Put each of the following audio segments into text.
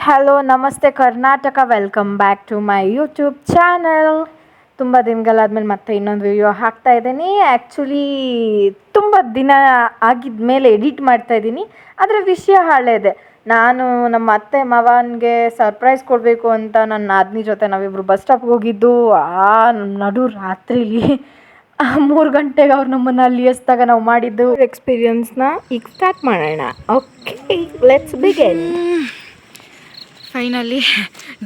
Hello ನಮಸ್ತೆ Karnataka, welcome back to my YouTube channel. ತುಂಬ ದಿನಗಳಾದ್ಮೇಲೆ ಮತ್ತೆ ಇನ್ನೊಂದು ವಿಡಿಯೋ ಹಾಕ್ತಾ ಇದ್ದೀನಿ. ಆ್ಯಕ್ಚುಲಿ ತುಂಬ ದಿನ ಆಗಿದ ಮೇಲೆ ಎಡಿಟ್ ಮಾಡ್ತಾ ಇದ್ದೀನಿ, ಆದರೆ ವಿಷಯ ಹಳೇದೆ. ನಾನು ನಮ್ಮ ಅತ್ತೆ ಮಾವನಿಗೆ ಸರ್ಪ್ರೈಸ್ ಕೊಡಬೇಕು ಅಂತ ನನ್ನ ನಾದಿನಿ ಜೊತೆ ನಾವಿಬ್ಬರು ಬಸ್ ಸ್ಟಾಪ್ಗೆ ಹೋಗಿದ್ದು. ಆ ನಡು ರಾತ್ರಿಲಿ 3 ಗಂಟೆಗೆ ಅವ್ರು ನಮ್ಮನ್ನು ಅಲ್ಲಿ ಎಸ್ದಾಗ ನಾವು ಮಾಡಿದ್ದು ಎಕ್ಸ್ಪೀರಿಯನ್ಸ್ನ ಈಗ ಸ್ಟಾರ್ಟ್ ಮಾಡೋಣ. Okay, let's begin. Finally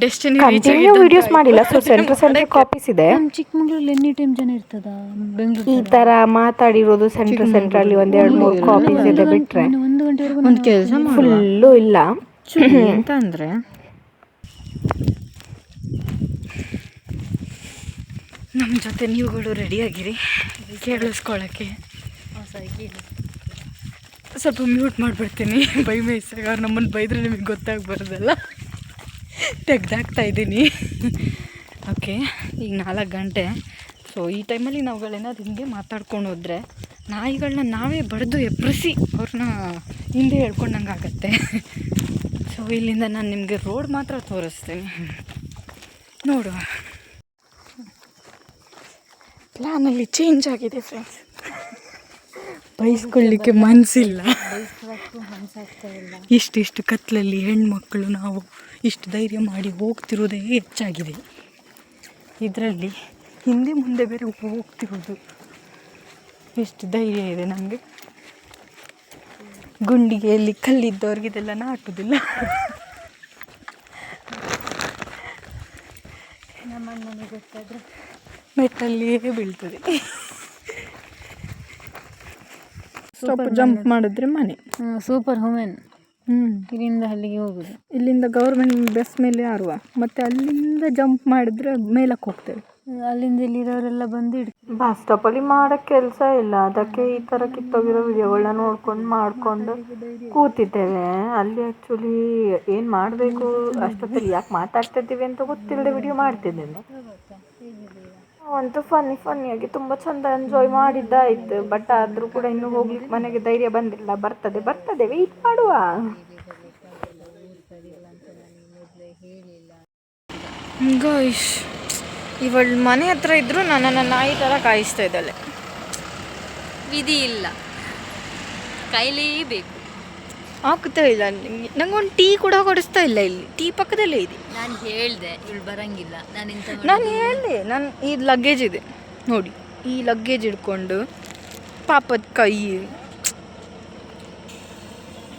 destiny continue videos ಮಾಡಿಲ್ಲ, ಸೊ ಸೆಂಟ್ರ್ ಕಾಪೀಸ್ ಇದೆ. ಚಿಕ್ಕಮಂಗ್ಳೂರಲ್ಲಿ ಎನಿ ಟೈಮ್ ಜನ ಇರ್ತದ, ಬೆಂಗಳೂರು ಈ ಥರ ಮಾತಾಡಿರೋದು ಸೆಂಟ್ರಲ್ಲಿ 1-2-3 ಕಾಪೀಸ್ ಇದೆ ಬಿಟ್ಟರೆ 1 ಗಂಟೆವರೆಗೂ ಒಂದು ಕೆಲಸ ಫುಲ್ಲು ಇಲ್ಲ. ಅಂತ ಅಂದರೆ ನಮ್ಮ ಜೊತೆ ನೀವುಗಳು ರೆಡಿಯಾಗಿರಿ ಕೇಳಿಸ್ಕೊಳ್ಳೋಕ್ಕೆ. ಸ್ವಲ್ಪ ಮ್ಯೂಟ್ ಮಾಡಿಬಿಡ್ತೀನಿ, ಬೈ ಮೇಯ್ಸಾಗ ಅವ್ರು ನಮ್ಮನ್ನು ಬೈದರೆ ನಿಮಗೆ ಗೊತ್ತಾಗ್ಬಾರ್ದಲ್ಲ, ತೆಗ್ದಾಕ್ತಾ ಇದ್ದೀನಿ. ಓಕೆ, ಈಗ 4 ಗಂಟೆ. ಸೊ ಈ ಟೈಮಲ್ಲಿ ನಾವುಗಳೇನಾದ್ರು ಹಿಂಗೆ ಮಾತಾಡ್ಕೊಂಡು ಹೋದರೆ ನಾಯಿಗಳನ್ನ ನಾವೇ ಬಡಿದು ಎಬ್ಬರಿಸಿ ಅವ್ರನ್ನ ಹಿಂದೆ ಹೇಳ್ಕೊಂಡಂಗೆ ಆಗತ್ತೆ. ಸೊ ಇಲ್ಲಿಂದ ನಾನು ನಿಮಗೆ ರೋಡ್ ಮಾತ್ರ ತೋರಿಸ್ತೀನಿ, ನೋಡುವ. ಪ್ಲ್ಯಾನಲ್ಲಿ ಚೇಂಜ್ ಆಗಿದೆ ಫ್ರೆಂಡ್ಸ್, ಬೈಸ್ಕೊಳ್ಳಿಕ್ಕೆ ಮನಸ್ಸಿಲ್ಲ. ಇಷ್ಟಿಷ್ಟು ಕತ್ಲಲ್ಲಿ ಹೆಣ್ಮಕ್ಳು ನಾವು ಇಷ್ಟು ಧೈರ್ಯ ಮಾಡಿ ಹೋಗ್ತಿರೋದೇ ಹೆಚ್ಚಾಗಿದೆ. ಇದರಲ್ಲಿ ಹಿಂದೆ ಮುಂದೆ ಬೇರೆ ಹೋಗ್ತಿರೋದು ಎಷ್ಟು ಧೈರ್ಯ ಇದೆ ನಮಗೆ. ಗುಂಡಿಗೆಯಲ್ಲಿ ಕಲ್ಲಿದ್ದವ್ರಿಗೆ ಇದೆಲ್ಲ ನಾಟುವುದಿಲ್ಲ. ನಮ್ಮ ನನಗೆ ಗೊತ್ತಾದರೆ ಮೆಟ್ಟಲ್ಲಿಯೇ ಬೀಳ್ತದೆ. ಸ್ವಲ್ಪ ಜಂಪ್ ಮಾಡಿದ್ರೆ ಮನೆ. Super women. ಇಲ್ಲಿಂದ ಅಲ್ಲಿಗೆ ಹೋಗುದು, ಇಲ್ಲಿಂದ ಗೌರ್ಮೆಂಟ್ ಬಸ್ ಮೇಲೆ ಆರುವ, ಮತ್ತೆ ಅಲ್ಲಿಂದ ಜಂಪ್ ಮಾಡಿದ್ರೆ ಮೇಲಕ್ಕೆ ಹೋಗ್ತೇವೆ. ಅಲ್ಲಿಂದ ಇಲ್ಲಿರೋರೆಲ್ಲ ಬಂದು ಬಸ್ ಸ್ಟಾಪಲ್ಲಿ ಮಾಡೋಕ್ಕೆ ಕೆಲಸ ಇಲ್ಲ, ಅದಕ್ಕೆ ಈ ಥರ ಕಿತ್ತೋಗಿರೋ ವಿಡಿಯೋಗಳನ್ನ ಮಾಡ್ಕೊಂಡು ಕೂತಿದ್ದೇವೆ. ಅಲ್ಲಿ ಆ್ಯಕ್ಚುಲಿ ಏನು ಮಾಡಬೇಕು ಅಷ್ಟೊತ್ತಲ್ಲಿ ಯಾಕೆ ಮಾತಾಡ್ತಿದ್ದೀವಿ ಅಂತ ಗೊತ್ತಿಲ್ಲದೆ ವಿಡಿಯೋ ಮಾಡ್ತಿದ್ದೇನೆ. ಅಂತೂ ಫನ್ನಿಯಾಗಿ ತುಂಬ ಚೆಂದ ಎಂಜಾಯ್ ಮಾಡಿದ್ದಾಯಿತು. ಬಟ್ ಆದರೂ ಕೂಡ ಇನ್ನೂ ಹೋಗ್ಲಿಕ್ಕೆ ಮನೆಗೆ ಧೈರ್ಯ ಬಂದಿಲ್ಲ. ಬರ್ತದೆ ವೆಯ್ಟ್ ಮಾಡುವ. ಗಾಯ್ಸ್, ಇವಳು ಮನೆ ಹತ್ರ ಇದ್ದರೂ ನನ್ನನ್ನು ನಾಯಿ ಥರ ಕಾಯಿಸ್ತಾ ಇದ್ದಾಳೆ. ವಿಧಿ ಇಲ್ಲ, ಕೈಲೇಬೇಕು. ಆಗ್ತಾ ಇಲ್ಲ ನಂಗೆ ಒಂದು ಟೀ ಕೂಡ ಕೊಡಿಸ್ತಾ ಇಲ್ಲ. ಇಲ್ಲಿ ಟೀ ಪಕ್ಕದಲ್ಲೇ ಇದೆ. ನಾನು ಹೇಳಿದೆ ಇವಳು ಬರಂಗಿಲ್ಲ, ನಾನು ಹೇಳಿದೆ. ನಾನು ಈ ಲಗೇಜ್ ಇದೆ ನೋಡಿ, ಈ ಲಗೇಜ್ ಹಿಡ್ಕೊಂಡು ಪಾಪದ ಕೈ.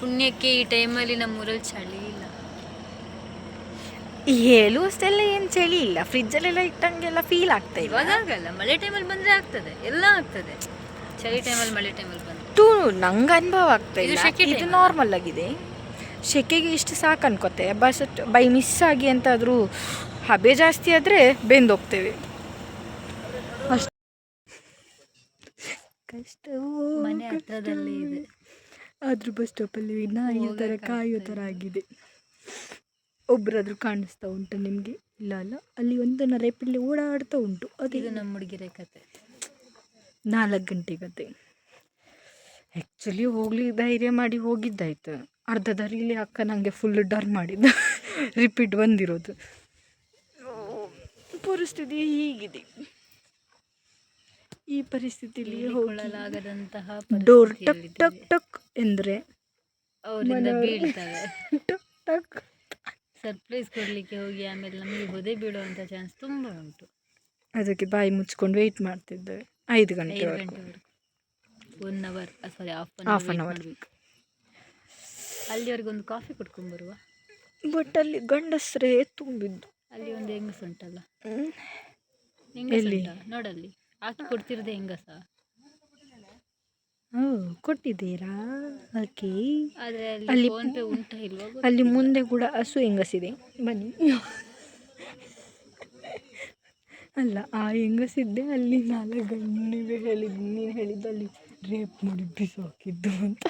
ಪುಣ್ಯಕ್ಕೆ ಈ ಟೈಮಲ್ಲಿ ನಮ್ಮೂರಲ್ಲಿ ಚಳಿ ಇಲ್ಲ. ಹೇಳುವಷ್ಟೆಲ್ಲ ಏನು ಚಳಿ ಇಲ್ಲ, ಫ್ರಿಜ್ಜಲ್ಲೆಲ್ಲ ಇಟ್ಟಂಗೆಲ್ಲ ಫೀಲ್ ಆಗ್ತಾ ಇಲ್ಲ. ಇವಾಗ ಆಗಲ್ಲ, ಮಳೆ ಟೈಮಲ್ಲಿ ಬಂದರೆ ಆಗ್ತದೆ, ಎಲ್ಲ ಆಗ್ತದೆ. ಚಳಿ ಟೈಮಲ್ಲಿ ಮಳೆ ಟೈಮಲ್ಲಿ ಬಂದು ನಂಗೆ ಅನುಭವ ಆಗ್ತಾ ಇಲ್ಲ. ಇದು ನಾರ್ಮಲ್ ಆಗಿದೆ. ಸೆಕೆಗೆ ಇಷ್ಟು ಸಾಕು ಅನ್ಕೋತೆ. ಬೈ ಮಿಸ್ ಆಗಿ ಅಂತಾದರೂ ಹಬೆ ಜಾಸ್ತಿ ಆದರೆ ಬೆಂದೋಗ್ತೇವೆ. ಅಷ್ಟು ಕಷ್ಟವೂ ಮನೆ ಹತ್ರದಲ್ಲೇ ಇದೆ. ಆದರೂ ಬಸ್ ಸ್ಟಾಪಲ್ಲಿ ನಾಯಿ ಥರ ಕಾಯೋ ಥರ ಆಗಿದೆ. ಒಬ್ಬರಾದ್ರೂ ಕಾಣಿಸ್ತಾ ಉಂಟು ನಿಮಗೆ? ಇಲ್ಲ ಅಲ್ಲಿ ಒಂದು ನರೇಪಿಲ್ಲಿ ಓಡಾಡ್ತಾ ಉಂಟು. ಇದು ನಮ್ಮ ಹುಡುಗಿರೆ ಕತೆ, 4 ಗಂಟೆ ಕತೆ. ಆ್ಯಕ್ಚುಲಿ ಹೋಗ್ಲಿ ಧೈರ್ಯ ಮಾಡಿ ಹೋಗಿದ್ದಾಯ್ತು. ಅರ್ಧ ದಾರಿಲಿ ಅಕ್ಕ ನನಗೆ ಫುಲ್ ಡರ್ ಮಾಡಿದ್ದು, ರಿಪೀಟ್ ಬಂದಿರೋದು. ಪರಿಸ್ಥಿತಿ ಹೀಗಿದೆ. ಈ ಪರಿಸ್ಥಿತಿಯಲ್ಲಿ ಹೋಗಲಾಗದಂತಹ ಡೋರ್ ಟಕ್ ಟಕ್ ಟಕ್ ಎಂದರೆ ಅವರಿಂದ ಬೀಳ್ತವೆ. ಟಕ್ ಟಕ್ ಸರ್ಪ್ರೈಸ್ ಕೊಡಲಿಕ್ಕೆ ಹೋಗಿ ಆಮೇಲೆ ನಮಗೆ ಹೊದೆ ಬೀಳುವಂಥ ಚಾನ್ಸ್ ತುಂಬ ಉಂಟು. ಅದಕ್ಕೆ ಬಾಯಿ ಮುಚ್ಕೊಂಡು ವೆಯ್ಟ್ ಮಾಡ್ತಿದ್ದೇವೆ 5 ಗಂಟೆವರೆಗೂ. 1 hour, sorry half an hour. ಅಲ್ಲಿವರೆಗೆ ಒಂದು ಕಾಫಿ ಕುಡ್ಕೊಂಬರುವ. ಬಟ್ ಅಲ್ಲಿ ಗಂಡಸರೇ ತುಂಬಿದ್ದು. ಅಲ್ಲಿ ಒಂದು ಹೆಂಗಸ ಉಂಟಲ್ಲ, ಎಲ್ಲಿ ನೋಡಲ್ಲಿ ಹಾಕಿ ಕೊಡ್ತಿರೋದೆ ಹೆಂಗಸ. ಕೊಟ್ಟಿದ್ದೀರಾ? ಓಕೆ. ಆದರೆ ಅಲ್ಲಿ ಫೋನ್ ಪೇ ಉಂಟಾ ಇಲ್ವಾ? ಅಲ್ಲಿ ಮುಂದೆ ಕೂಡ ಹಸು ಹೆಂಗಸಿದೆ, ಬನ್ನಿ. ಅಲ್ಲ, ಆ ಹೆಂಗಸಿದ್ದೆ ಅಲ್ಲಿ 4 ಗಂಟೆ ನೀನು ಹೇಳಿದ್ದು ಅಲ್ಲಿ ರೇಪ್ ಮಾಡಿ ಬಿಸಾಕಿದ್ದು ಅಂತ.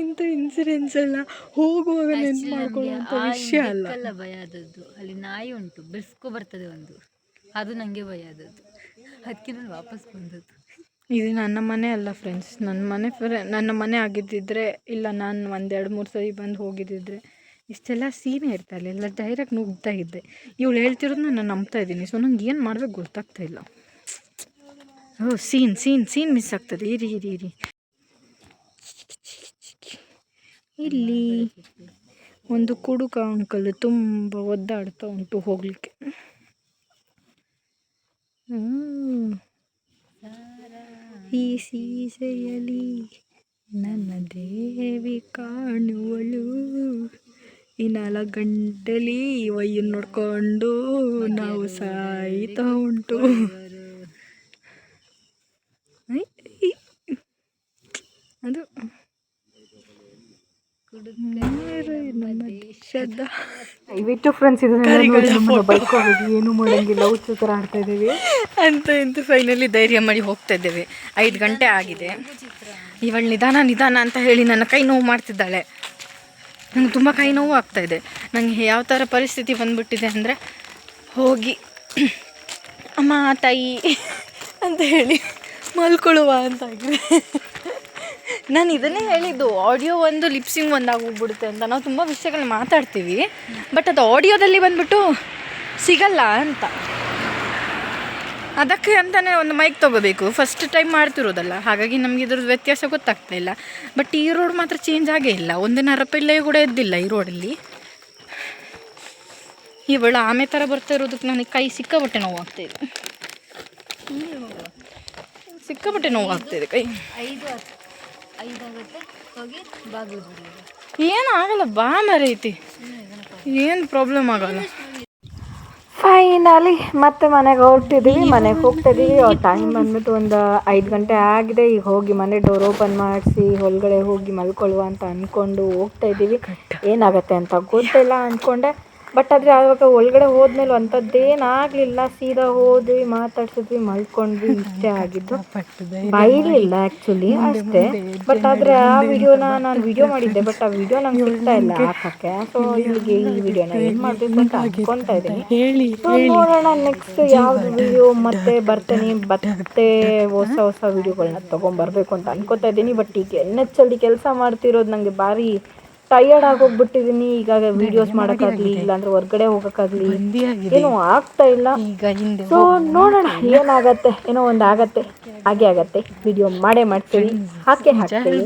ಇಂಥ ಇನ್ಸಿಡೆನ್ಸ್ ಎಲ್ಲ ಹೋಗುವಾಗ ನೆನ್ಪು ಮಾಡ್ಕೊಳ್ಳುವಂಥ ವಿಷಯ ಅಲ್ಲ. ಭಯ ಆದದ್ದು ಅಲ್ಲಿ ನಾಯಿ ಉಂಟು, ಬಿಡಿಸ್ಕೊ ಬರ್ತದೆ ಒಂದು, ಅದು ನನಗೆ ಭಯ ಆದದ್ದು. ಅದಕ್ಕೆ ನಾನು ವಾಪಸ್ ಬಂದದ್ದು. ಇದು ನನ್ನ ಮನೆ ಅಲ್ಲ ಫ್ರೆಂಡ್ಸ್, ನನ್ನ ಮನೆ ಆಗಿದ್ದಿದ್ರೆ, ಇಲ್ಲ ನಾನು 1-2-3 ಸರಿ ಬಂದು ಹೋಗಿದ್ದಿದ್ರೆ ಇಷ್ಟೆಲ್ಲ ಸೀನೇ ಇರ್ತಾಯಿಲ್ಲ, ಎಲ್ಲ ಡೈರೆಕ್ಟ್ ನುಗ್ತಾ ಇದ್ದೆ. ಇವಳು ಹೇಳ್ತಿರೋದನ್ನ ನಾನು ನಂಬ್ತಾ ಇದ್ದೀನಿ. ಸೊ ನಂಗೆ ಏನು ಮಾಡ್ಬೇಕು ಗೊತ್ತಾಗ್ತಾ ಇಲ್ಲ. ಸೀನ್ ಮಿಸ್ ಆಗ್ತದೆ. ಇರಿ ಇಲ್ಲಿ ಒಂದು ಕುಡುಕ ಅಂಕಲ್ ತುಂಬ ಒದ್ದಾಡ್ತಾ ಉಂಟು ಹೋಗ್ಲಿಕ್ಕೆ. ಈ ಸೀಸೆಯಲ್ಲಿ ನನ್ನ ದೇವಿ ಕಾಣುವಳು, ಈ 4 ಗಂಟೆಲಿ ವಯ್ಯನ್ ನೋಡ್ಕೊಂಡು ನಾವು ಸಾಯ್ತಾ ಉಂಟು. ಅದು ದಯವಿಟ್ಟು ಫ್ರೆಂಡ್ಸ್ ಏನು ಮಾಡೋಂಗಿಲ್ಲ, ಹುಚ್ಚು ಥರ ಆಡ್ತಾ ಇದ್ದೀವಿ ಅಂತ ಫೈನಲಿ ಧೈರ್ಯ ಮಾಡಿ ಹೋಗ್ತಾ ಇದ್ದೇವೆ. 5 ಗಂಟೆ ಆಗಿದೆ. ಇವಳು ನಿಧಾನ ಅಂತ ಹೇಳಿ ನನ್ನ ಕೈ ನೋವು ಮಾಡ್ತಿದ್ದಾಳೆ. ನಂಗೆ ತುಂಬ ಕೈ ನೋವು ಆಗ್ತಾಯಿದೆ. ನನಗೆ ಯಾವ ಥರ ಪರಿಸ್ಥಿತಿ ಬಂದುಬಿಟ್ಟಿದೆ ಅಂದರೆ, ಹೋಗಿ ಅಮ್ಮ ತಾಯಿ ಅಂತ ಹೇಳಿ ಮಲ್ಕೊಳ್ಳುವ ಅಂತಾಗಿದೆ. ನಾನು ಇದನ್ನೇ ಹೇಳಿದ್ದು, ಆಡಿಯೋ ಒಂದು ಲಿಪ್ಸಿಂಗ್ ಒಂದು ಆಗೋಗ್ಬಿಡುತ್ತೆ ಅಂತ. ನಾವು ತುಂಬ ವಿಷಯಗಳನ್ನ ಮಾತಾಡ್ತೀವಿ, ಬಟ್ ಅದು ಆಡಿಯೋದಲ್ಲಿ ಬಂದ್ಬಿಟ್ಟು ಸಿಗಲ್ಲ ಅಂತ. ಅದಕ್ಕೆ ಅಂತಲೇ ಒಂದು ಮೈಕ್ ತೊಗೋಬೇಕು. ಫಸ್ಟ್ ಟೈಮ್ ಮಾಡ್ತಿರೋದಲ್ಲ, ಹಾಗಾಗಿ ನಮಗೆ ಇದ್ರದ್ದು ವ್ಯತ್ಯಾಸ ಗೊತ್ತಾಗ್ತಾ ಇಲ್ಲ. ಬಟ್ ಈ ರೋಡ್ ಮಾತ್ರ ಚೇಂಜ್ ಆಗೇ ಇಲ್ಲ. ಒಂದಿನ ನರಪಿಳ್ಳೆ ಕೂಡ ಎದ್ದಿಲ್ಲ ಈ ರೋಡಲ್ಲಿ. ಇವಳು ಆಮೆ ಥರ ಬರ್ತಾ ಇರೋದಕ್ಕೆ ನನಗೆ ಕೈ ಸಿಕ್ಕಾಪಟ್ಟೆ ನೋವಾಗ್ತಾಯಿದೆ. ಕೈ 5 ಹೋಗಿ ಬಾಗಿಲು ಏನು ಆಗಲ್ಲ, ಬಾ ಮರೈತಿ, ಏನು ಪ್ರಾಬ್ಲಮ್ ಆಗಲ್ಲ. ಫೈನಲಿ ಮತ್ತೆ ಮನೆಗೆ ಹೊರಟಿದ್ದೀವಿ. ಮನೆಗೆ ಹೋಗ್ತಾ ಇದ್ದೀವಿ. ಟೈಮ್ ಬಂದ್ಬಿಟ್ಟು ಒಂದು 5 ಗಂಟೆ ಆಗಿದೆ. ಈಗ ಹೋಗಿ ಮನೆ ಡೋರ್ ಓಪನ್ ಮಾಡಿಸಿ ಒಳಗಡೆ ಹೋಗಿ ಮಲ್ಕೊಳ್ಳುವ ಅಂತ ಅಂದ್ಕೊಂಡು ಹೋಗ್ತಾ ಇದ್ದೀವಿ. ಏನಾಗುತ್ತೆ ಅಂತ ಗೊತ್ತಿಲ್ಲ ಅಂದ್ಕೊಂಡೆ, ಬಟ್ ಆದರೆ ಆವಾಗ ಒಳಗಡೆ ಹೋದ್ಮೇಲೆ ಅಂಥದ್ದೇನಾಗಲಿಲ್ಲ. ಸೀದಾ ಹೋದ್ವಿ, ಮಾತಾಡ್ಸಿದ್ವಿ, ಮಲ್ಕೊಂಡ್ವಿ, ಇಷ್ಟೇ ಆಗಿದ್ದು. ಬೈಲಿಲ್ಲ ಆ್ಯಕ್ಚುಲಿ, ಅಷ್ಟೇ. ಬಟ್ ಆದರೆ ಆ ವಿಡಿಯೋನ ನಾನು ವಿಡಿಯೋ ಮಾಡಿದ್ದೆ, ಬಟ್ ಆ ವಿಡಿಯೋ ನಂಗೆ ಸಿಗ್ತಾ ಇಲ್ಲ ಹಾಕೋಕ್ಕೆ. ಸೊ ಇಲ್ಲಿಗೆ ಈ ವಿಡಿಯೋನ ಏನು ಮಾಡಬೇಕು ಅಂತ ಅನ್ಕೊತಾ ಇದ್ದೀನಿ. ಸೊ ನೋಡೋಣ ನೆಕ್ಸ್ಟ್ ಯಾವ್ದು ವಿಡಿಯೋ ಮತ್ತೆ ಹೊಸ ವಿಡಿಯೋಗಳನ್ನ ತೊಗೊಂಬರ್ಬೇಕು ಅಂತ ಅನ್ಕೋತಾ ಇದ್ದೀನಿ. ಬಟ್ ಈಗ NHLD ಕೆಲಸ ಮಾಡ್ತಿರೋದು ನನಗೆ ಭಾರಿ ಟಯರ್ಡ್ ಆಗೋಗ್ಬಿಟ್ಟಿದ್ದೀನಿ. ಈಗ ವೀಡಿಯೋಸ್ ಮಾಡೋಕ್ಕಾಗಲಿ, ಇಲ್ಲಾಂದ್ರೆ ಹೊರ್ಗಡೆ ಹೋಗೋಕ್ಕಾಗಲಿ ಏನೂ ಆಗ್ತಾ ಇಲ್ಲ. ಸೊ ನೋಡೋಣ ಏನಾಗತ್ತೆ, ಏನೋ ಒಂದು ಆಗತ್ತೆ, ಹಾಗೆ ಆಗತ್ತೆ. ವಿಡಿಯೋ ಮಾಡ್ತೀವಿ, ಹಾಕ್ತೀವಿ.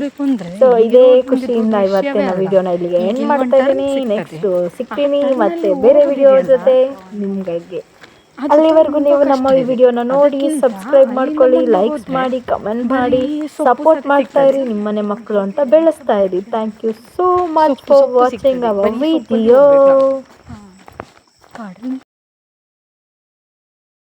ಸೊ ಇದೇ ಖುಷಿಯಿಂದ ಇವತ್ತಿನ ವಿಡಿಯೋನ ಇಲ್ಲಿಗೆ ಎಂಡ್ ಮಾಡ್ತಾ ಇದ್ದೀನಿ. ನೆಕ್ಸ್ಟ್ ಸಿಗ್ತೀನಿ ಮತ್ತೆ ಬೇರೆ ವಿಡಿಯೋ ಜೊತೆ ನಿಮ್ಗಳಿಗೆ. ಅಲ್ಲಿವರೆಗೂ ನೀವು ನಮ್ಮ ಈ ವಿಡಿಯೋನ ನೋಡಿ, ಸಬ್ಸ್ಕ್ರೈಬ್ ಮಾಡ್ಕೊಳ್ಳಿ, ಲೈಕ್ಸ್ ಮಾಡಿ, ಕಮೆಂಟ್ ಮಾಡಿ, ಸಪೋರ್ಟ್ ಮಾಡ್ತಾ ಇರಿ. ನಿಮ್ಮನೆ ಮಕ್ಕಳು ಅಂತ ಬೆಳೆಸ್ತಾ ಇರಿ. Thank you so much for watching our video.